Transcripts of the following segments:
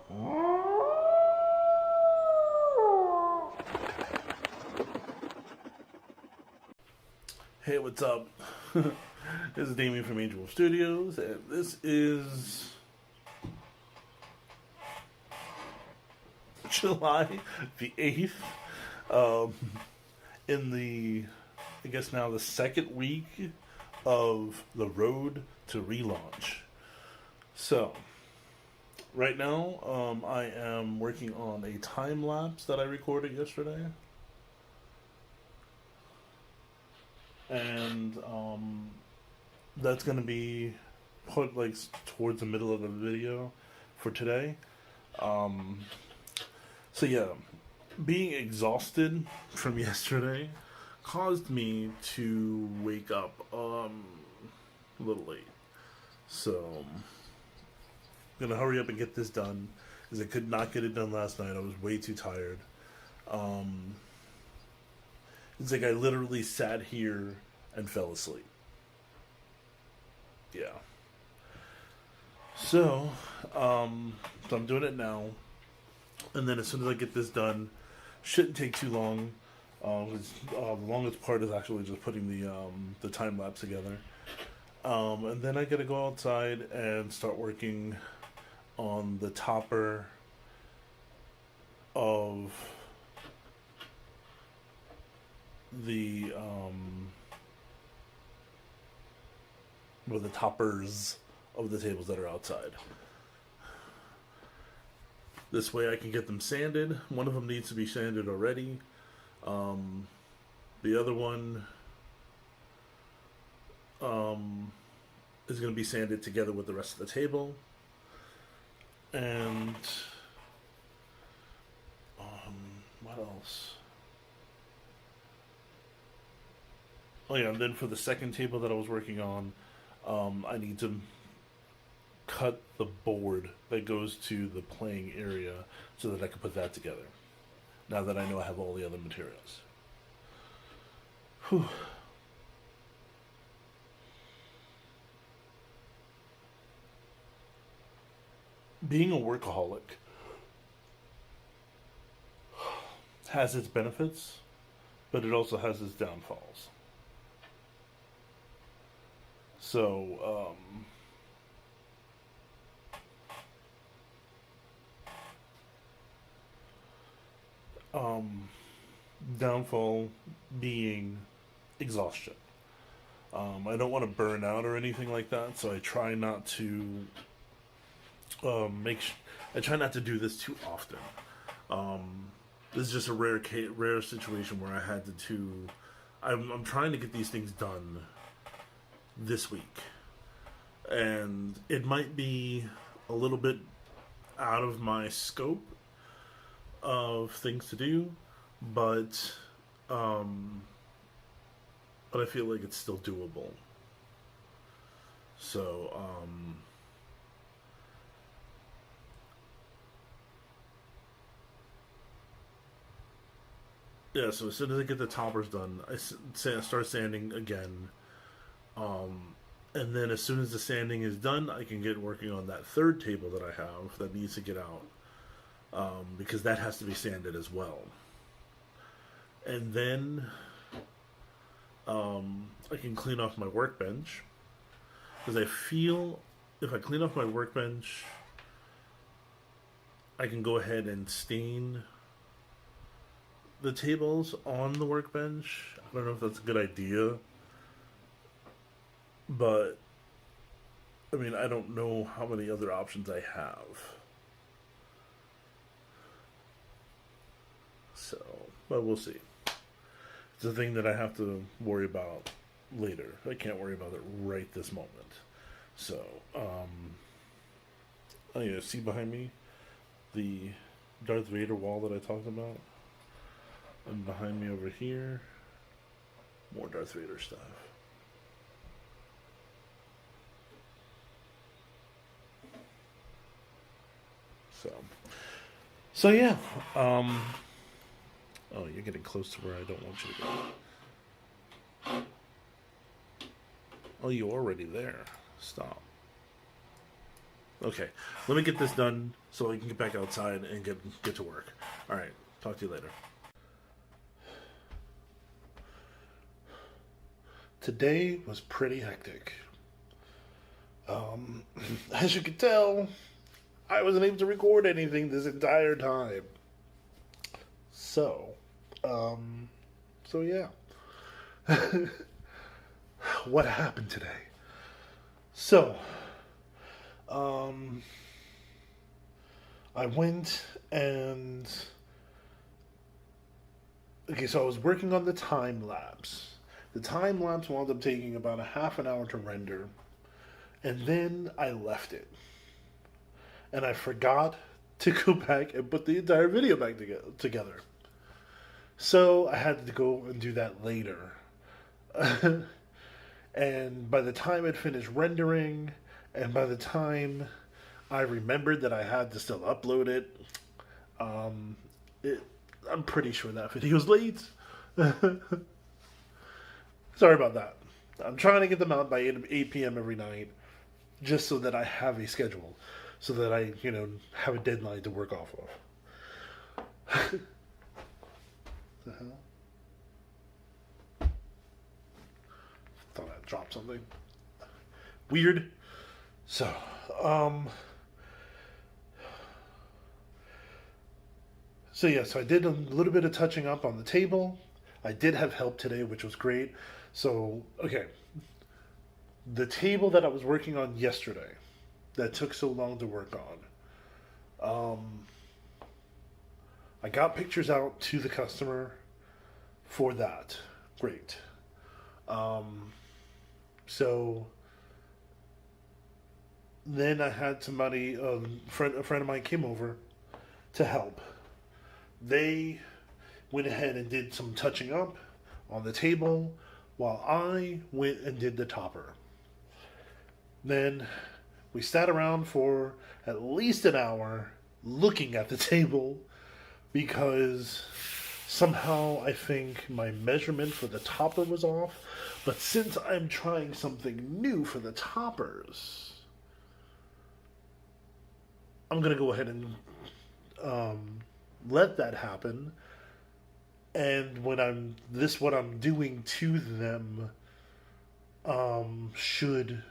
Hey, what's up? This is Damien from Angelwolf Studios, and this is July the 8th, in the, I guess now the second week of the road to relaunch. So, right now, I am working on a time lapse that I recorded yesterday. And that's going to be put like towards the middle of the video for today. So yeah, being exhausted from yesterday caused me to wake up a little late. So I'm gonna hurry up and get this done because I could not get it done last night. I was way too tired. It's like I literally sat here and fell asleep. Yeah. So I'm doing it now, and then as soon as I get this done, shouldn't take too long. The longest part is actually just putting the time lapse together, and then I gotta go outside and start working on the topper of the toppers of the tables that are outside. This way I can get them sanded. One of them needs to be sanded already. The other one is going to be sanded together with the rest of the table. And what else? Oh yeah, and then for the second table that I was working on, I need to cut the board that goes to the playing area so that I can put that together. Now that I know I have all the other materials. Whew. Being a workaholic has its benefits, but it also has its downfalls. So, downfall being exhaustion. I don't want to burn out or anything like that, so I try not to I try not to do this too often. This is just a rare situation where I had to. I'm trying to get these things done this week, and it might be a little bit out of my scope of things to do, but I feel like it's still doable. So yeah, so as soon as I get the toppers done, I start sanding again. And then as soon as the sanding is done, I can get working on that third table that I have that needs to get out. Because that has to be sanded as well. And then I can clean off my workbench. Because I feel if I clean off my workbench, I can go ahead and stain the tables on the workbench. I don't know if that's a good idea. But, I mean, I don't know how many other options I have. So, but we'll see. It's a thing that I have to worry about later. I can't worry about it right this moment. So, oh yeah, see behind me? The Darth Vader wall that I talked about? And behind me over here, more Darth Vader stuff. So yeah. Oh, you're getting close to where I don't want you to go. Oh, you're already there. Stop. Okay, let me get this done so I can get back outside and get to work. All right, talk to you later. Today was pretty hectic. Um, as you can tell, I wasn't able to record anything this entire time. So, um, so yeah. What happened today? So, um, I went and okay, so I was working on the time lapse. The time lapse wound up taking about a half an hour to render, and then I left it. And I forgot to go back and put the entire video back together. So I had to go and do that later. And by the time it finished rendering, and by the time I remembered that I had to still upload it, um, it I'm pretty sure that video's late. Sorry about that. I'm trying to get them out by 8 p.m. every night, just so that I have a schedule, so that I, have a deadline to work off of. The hell? Thought I dropped something. Weird. So, so I did a little bit of touching up on the table. I did have help today, which was great. So, okay. The table that I was working on yesterday, that took so long to work on, I got pictures out to the customer for that. Great. So then I had somebody, a friend of mine came over to help. They went ahead and did some touching up on the table while I went and did the topper. Then we sat around for at least an hour looking at the table because somehow I think my measurement for the topper was off. But since I'm trying something new for the toppers, I'm going to go ahead and let that happen. And what I'm doing to them should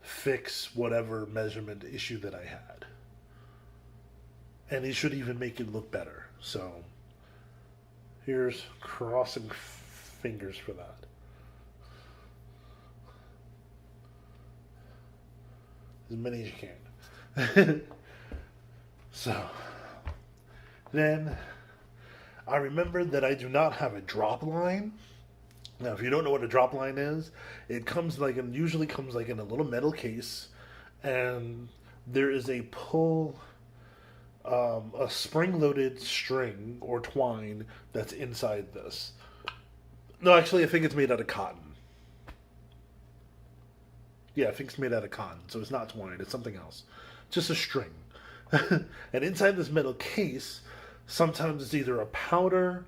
fix whatever measurement issue that I had. And it should even make it look better. So here's crossing fingers for that. As many as you can. So then I remembered that I do not have a drop line. Now, if you don't know what a drop line is, it usually comes like in a little metal case, and there is a a spring-loaded string or twine that's inside this. No, actually, I think it's made out of cotton. Yeah, I think it's made out of cotton, so it's not twine, it's something else. Just a string. And inside this metal case, sometimes it's either a powder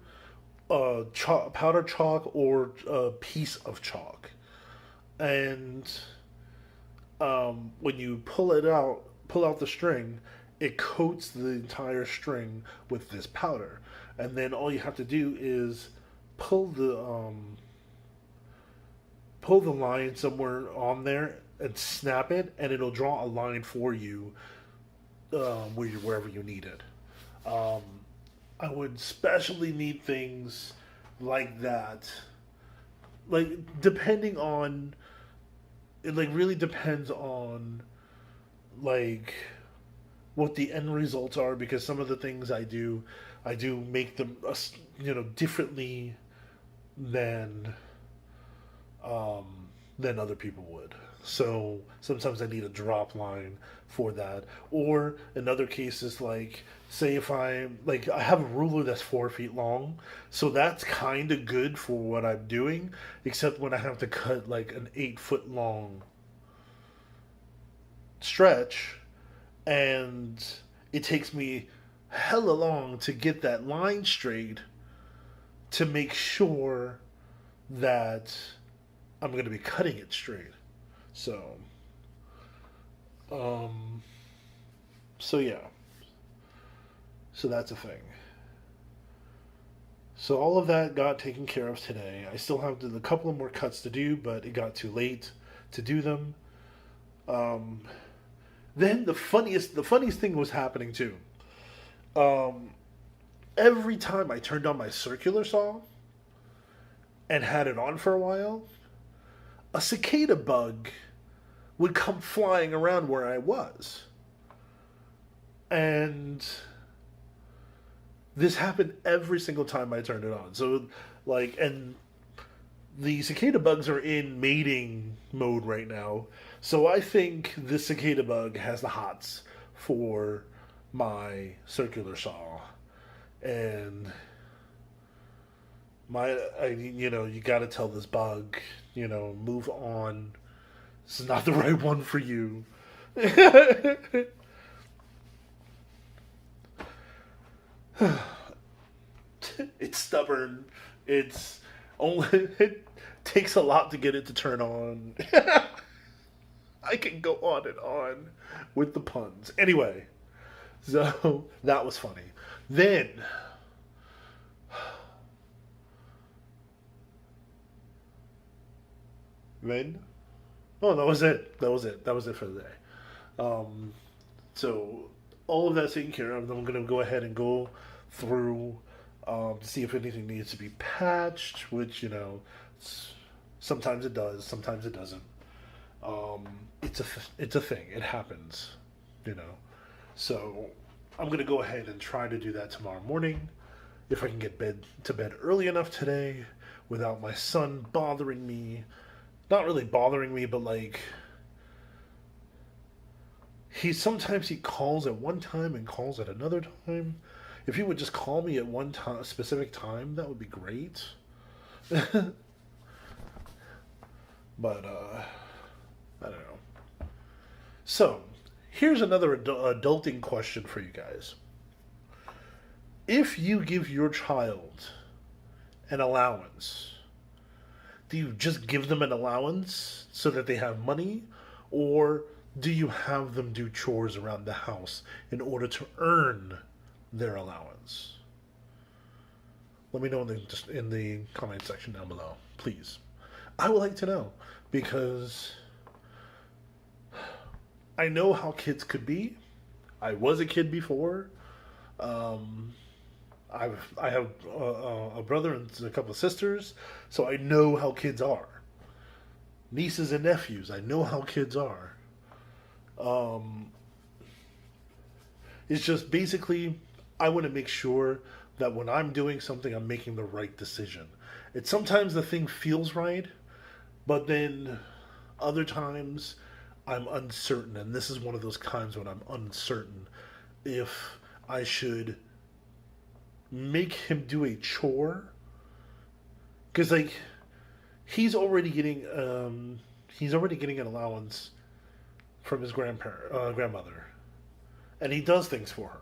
chalk, or a piece of chalk. And when you pull out the string, it coats the entire string with this powder. And then all you have to do is pull the line somewhere on there and snap it, and it'll draw a line for you wherever you need it. I would especially need things like that. Like, depending on... It, really depends on, what the end results are, because some of the things I do make them, differently than other people would. So sometimes I need a drop line for that. Or in other cases, say if I have a ruler that's 4 feet long, so that's kind of good for what I'm doing, except when I have to cut an 8-foot long stretch, and it takes me hella long to get that line straight to make sure that I'm going to be cutting it straight. So Um, so yeah, so that's a thing. So all of that got taken care of today. I still have a couple of more cuts to do, but it got too late to do them. Um, then the funniest thing was happening too. Um, every time I turned on my circular saw and had it on for a while, a cicada bug would come flying around where I was. And this happened every single time I turned it on. So, like, and the cicada bugs are in mating mode right now. So I think this cicada bug has the hots for my circular saw. And you got to tell this bug, move on. This is not the right one for you. It's stubborn. It's only it takes a lot to get it to turn on. I can go on and on with the puns. Anyway, so that was funny. Then then oh, that was it. That was it. That was it for the day. Um, so all of that's taken care of. Then I'm gonna go ahead and go through to see if anything needs to be patched. Which sometimes it does, sometimes it doesn't. Um, it's a thing. It happens. You know. So I'm gonna go ahead and try to do that tomorrow morning. If I can get to bed early enough today without my son bothering me. Not really bothering me, but like he calls at one time and calls at another time. If he would just call me at one time, specific time, that would be great. But I don't know. So here's another adulting question for you guys. If you give your child an allowance, do you just give them an allowance so that they have money, or do you have them do chores around the house in order to earn their allowance? Let me know in the comment section down below, please. I would like to know because I know how kids could be. I was a kid before. Um, I have a brother and a couple of sisters, so I know how kids are. Nieces and nephews, I know how kids are. Um, it's just basically I want to make sure that when I'm doing something, I'm making the right decision. It's sometimes the thing feels right, but then other times I'm uncertain, and this is one of those times when I'm uncertain if I should make him do a chore because like he's already getting an allowance from his grandmother, and he does things for her.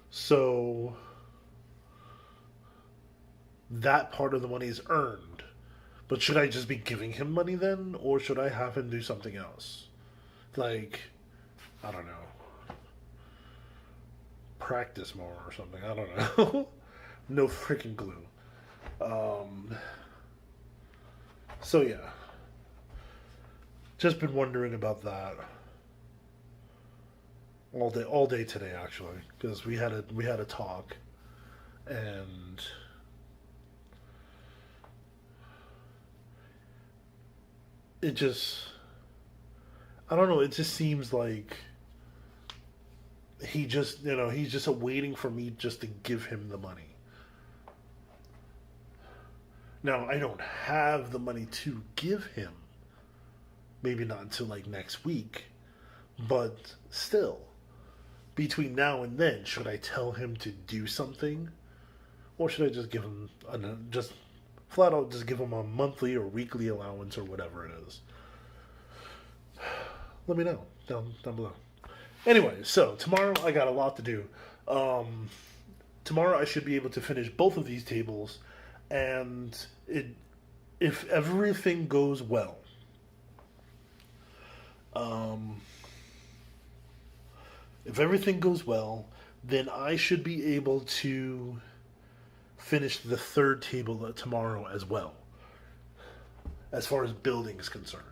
So that part of the money is earned. But should I just be giving him money then, or should I have him do something else? Like, I don't know, practice more or something. I don't know. No freaking clue. Um, so yeah, just been wondering about that all day today actually, because we had a talk, and it just I don't know. It just seems like he's just waiting for me just to give him the money. Now I don't have the money to give him. Maybe not until like next week, but still, between now and then, should I tell him to do something, or should I just give him just flat out just give him a monthly or weekly allowance or whatever it is? Let me know down below. Anyway, so tomorrow I got a lot to do. Um, Tomorrow I should be able to finish both of these tables, and if everything goes well, um, If everything goes well, then I should be able to finish the third table tomorrow as well, as far as building is concerned.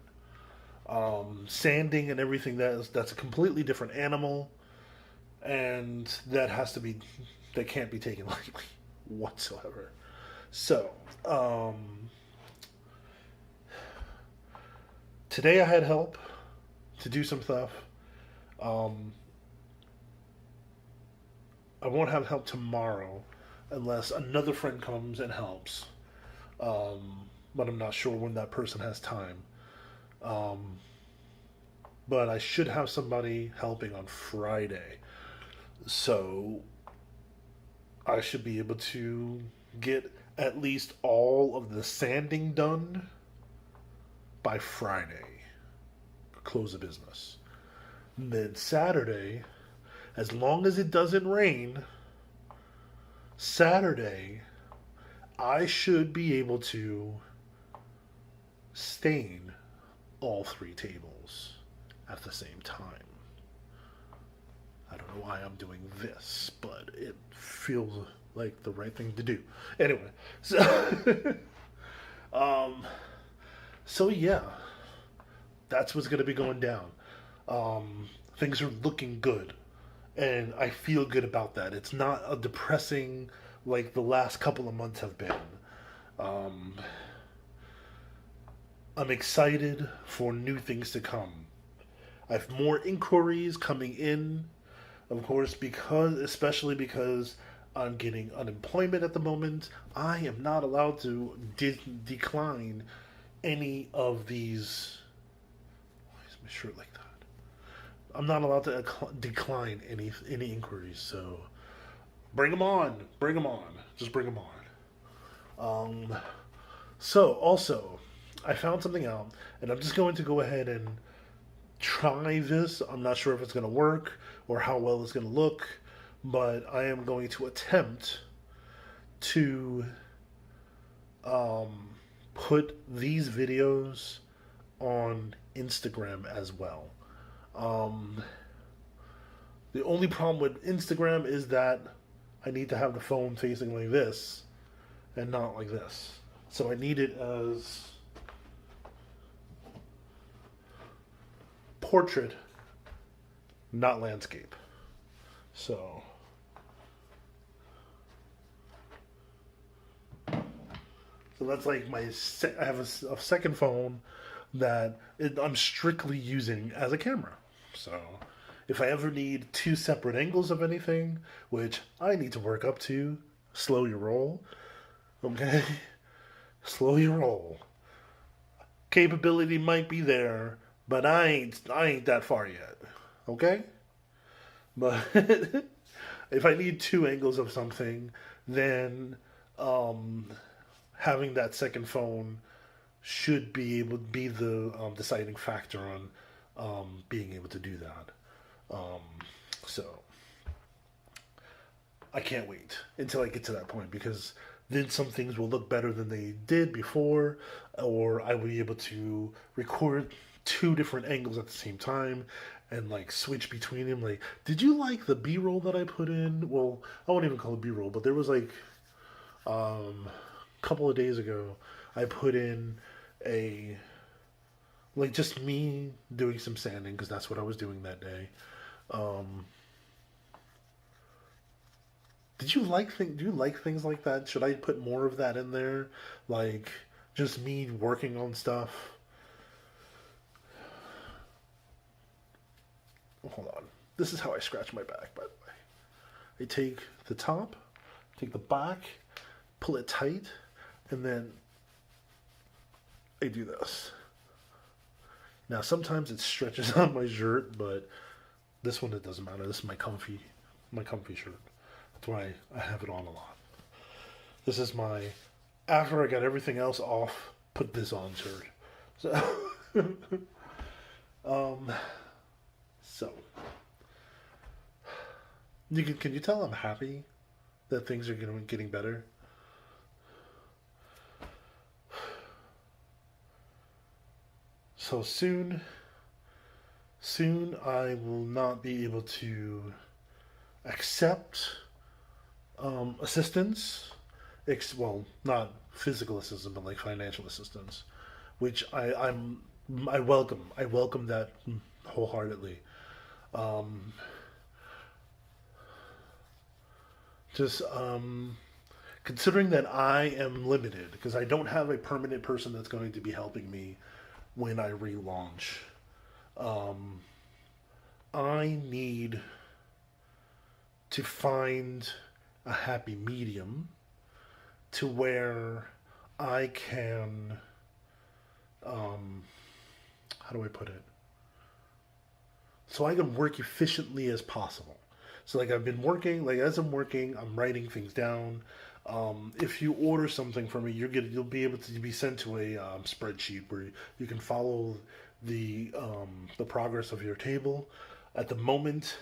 Sanding and everything, that's a completely different animal, and that can't be taken lightly whatsoever. So, today I had help to do some stuff. Um, I won't have help tomorrow unless another friend comes and helps. But I'm not sure when that person has time. Um, but I should have somebody helping on Friday. So I should be able to get at least all of the sanding done by Friday. Close the business. And then Saturday, as long as it doesn't rain, Saturday, I should be able to stain all three tables at the same time. I don't know why I'm doing this, but it feels like the right thing to do. Anyway, so um, so yeah, that's what's gonna be going down. Things are looking good, and I feel good about that. It's not a depressing like the last couple of months have been. Um, I'm excited for new things to come. I have more inquiries coming in, of course, especially because I'm getting unemployment at the moment. I am not allowed to decline any of these. Why is my shirt like that? I'm not allowed to decline any inquiries. So bring them on, just bring them on. So also, I found something out, and I'm just going to go ahead and try this. I'm not sure if it's going to work or how well it's going to look, but I am going to attempt to put these videos on Instagram as well. The only problem with Instagram is that I need to have the phone facing like this and not like this. So I need it as portrait, not landscape. So that's like I have a second phone that I'm strictly using as a camera. So if I ever need two separate angles of anything, which I need to work up to, slow your roll. Okay? Slow your roll. Capability might be there, but I ain't that far yet. Okay? But if I need two angles of something, then having that second phone should be able to be the deciding factor on being able to do that. So I can't wait until I get to that point, because then some things will look better than they did before, or I will be able to record two different angles at the same time and like switch between them. Like, did you like the B-roll that I put in? Well, I won't even call it B-roll, but there was like a couple of days ago I put in a like just me doing some sanding, because that's what I was doing that day. Do you like things like that? Should I put more of that in there? Like just me working on stuff? Hold on. This is how I scratch my back, by the way. I take the top, take the back, pull it tight, and then I do this. Now sometimes it stretches on my shirt, but this one it doesn't matter. This is my comfy shirt. That's why I have it on a lot. This is my after I got everything else off, put this on shirt. So so can you tell I'm happy that things are getting better? So soon soon I will not be able to accept assistance. Well, not physical assistance, but like financial assistance, which I welcome. I welcome that wholeheartedly. Um, just considering that I am limited because I don't have a permanent person that's going to be helping me when I relaunch. Um, I need to find a happy medium to where I can, how do I put it? So I can work efficiently as possible. So like I've been working, like as I'm working, I'm writing things down. If you order something from me, you'll be able to be sent to a spreadsheet where you can follow the progress of your table. At the moment,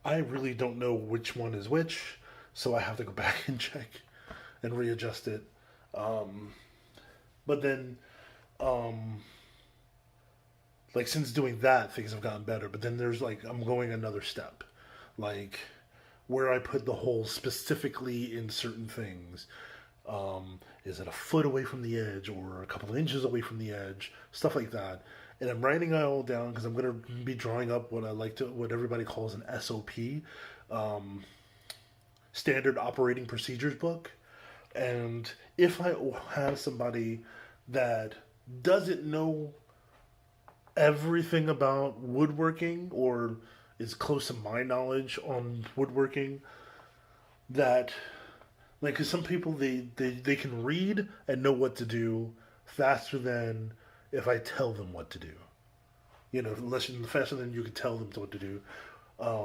I really don't know which one is which, so I have to go back and check and readjust it. Um, but then, um, like since doing that, things have gotten better. But then there's like I'm going another step, like where I put the hole specifically in certain things. Is it a foot away from the edge or a couple of inches away from the edge? Stuff like that. And I'm writing it all down because I'm going to be drawing up what everybody calls an SOP, um, standard operating procedures book. And if I have somebody that doesn't know everything about woodworking or is close to my knowledge on woodworking, that like cause some people they can read and know what to do faster than if I tell them what to do. You know, faster than you can tell them what to do.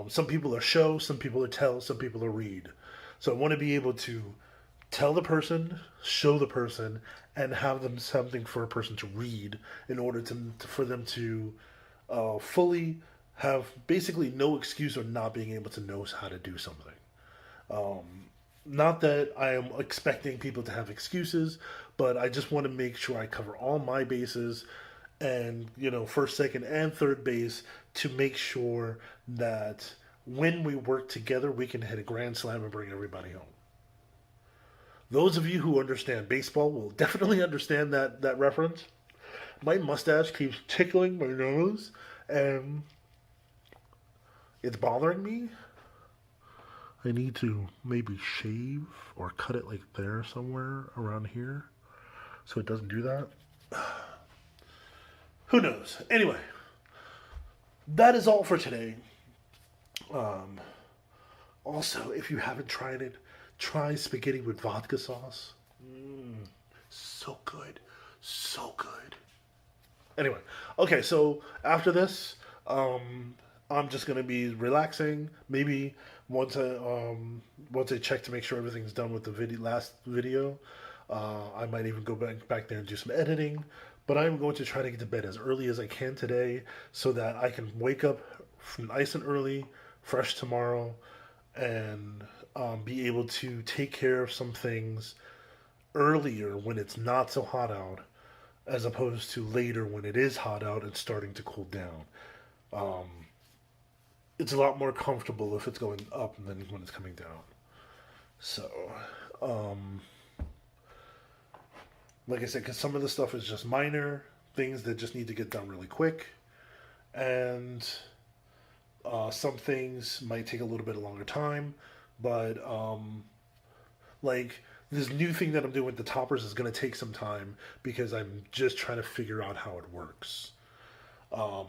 Some people are show, some people are tell, some people are read. So I want to be able to tell the person, show the person, and have them something for a person to read in order for them to fully have basically no excuse of not being able to know how to do something. Um, Not that I am expecting people to have excuses, but I just want to make sure I cover all my bases and, you know, first, second, and third base to make sure that when we work together, we can hit a grand slam and bring everybody home. Those of you who understand baseball will definitely understand that reference. My mustache keeps tickling my nose, and it's bothering me. I need to maybe shave or cut it like there somewhere around here so it doesn't do that. Who knows? Anyway, that is all for today. Um, Also, if you haven't tried it, try spaghetti with vodka sauce. So good. So good. Anyway, okay, so after this, I'm just gonna be relaxing. Maybe once I check to make sure everything's done with the last video, I might even go back there and do some editing. But I'm going to try to get to bed as early as I can today, so that I can wake up nice and early, fresh tomorrow, and be able to take care of some things earlier when it's not so hot out, as opposed to later when it is hot out and starting to cool down. Um, it's a lot more comfortable if it's going up than when it's coming down. So, um, like I said, because some of the stuff is just minor things that just need to get done really quick, and some things might take a little bit longer time, but like this new thing that I'm doing with the toppers is going to take some time because I'm just trying to figure out how it works. Um,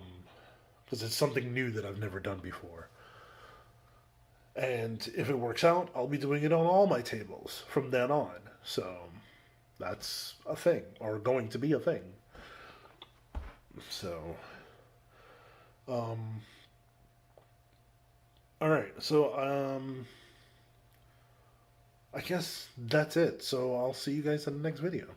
because it's something new that I've never done before. And if it works out, I'll be doing it on all my tables from then on. So that's a thing, or going to be a thing. So, um, all right. So, I guess that's it. So I'll see you guys in the next video.